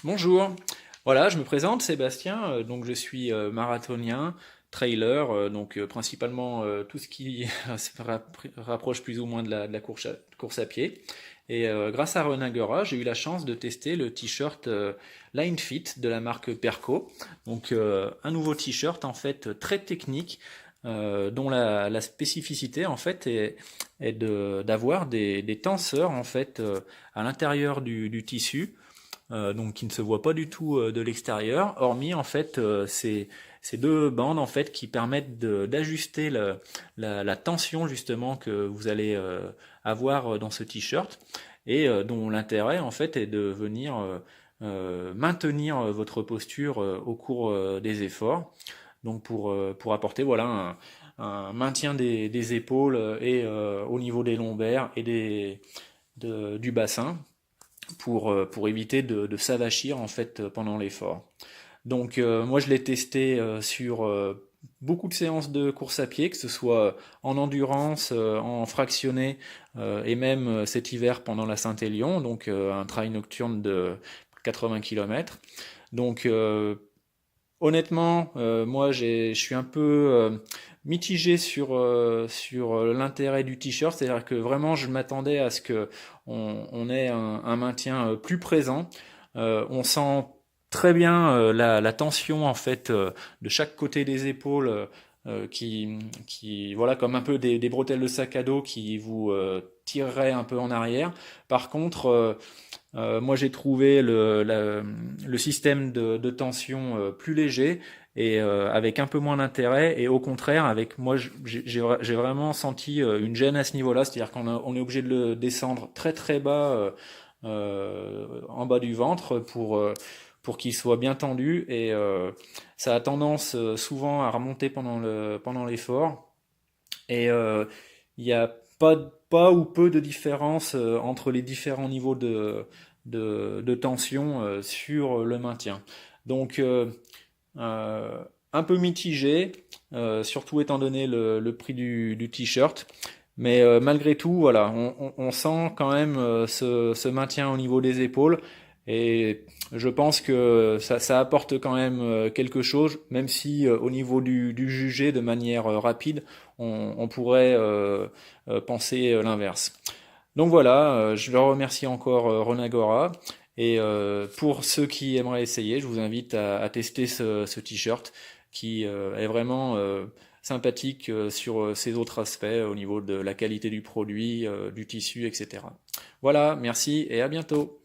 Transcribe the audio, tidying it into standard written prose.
Bonjour, voilà, je me présente Sébastien, donc je suis marathonien, trailer, principalement tout ce qui rapproche plus ou moins de la course à pied. Et grâce à Runagora, j'ai eu la chance de tester le t-shirt Line Fit de la marque Perco. Donc un nouveau t-shirt en fait très technique, dont la spécificité en fait est d'avoir des tenseurs en fait à l'intérieur du tissu, donc qui ne se voit pas du tout de l'extérieur, hormis en fait ces deux bandes en fait qui permettent d'ajuster la tension justement que vous allez avoir dans ce t-shirt, et dont l'intérêt en fait est de venir maintenir votre posture au cours des efforts, donc pour apporter voilà un maintien des épaules et au niveau des lombaires et du bassin, pour éviter de s'avachir en fait pendant l'effort. Donc moi je l'ai testé sur beaucoup de séances de course à pied, que ce soit en endurance, en fractionné, et même cet hiver pendant la Saint-Élion, donc un trail nocturne de 80 km. Donc honnêtement, moi je suis un peu mitigé sur l'intérêt du t-shirt, c'est-à-dire que vraiment je m'attendais à ce que on ait un maintien plus présent. On sent très bien la tension en fait de chaque côté des épaules, qui voilà, comme un peu des bretelles de sac à dos qui vous tireraient un peu en arrière. Par contre, moi, j'ai trouvé le système de tension plus léger et avec un peu moins d'intérêt. Et au contraire, avec moi, j'ai vraiment senti une gêne à ce niveau-là, c'est-à-dire on est obligé de le descendre très très bas, en bas du ventre, pour qu'il soit bien tendu. Et ça a tendance souvent à remonter pendant l'effort. Et il n'y a pas ou peu de différence entre les différents niveaux de tension sur le maintien. Donc un peu mitigé, surtout étant donné le prix du t-shirt. Mais malgré tout, voilà, on sent quand même ce maintien au niveau des épaules. Et je pense que ça apporte quand même quelque chose, même si au niveau du jugé, de manière rapide, on pourrait penser l'inverse. Donc voilà, je leur remercie encore Ronagora. Et pour ceux qui aimeraient essayer, je vous invite à tester ce t-shirt qui est vraiment sympathique sur ces autres aspects au niveau de la qualité du produit, du tissu, etc. Voilà, merci et à bientôt.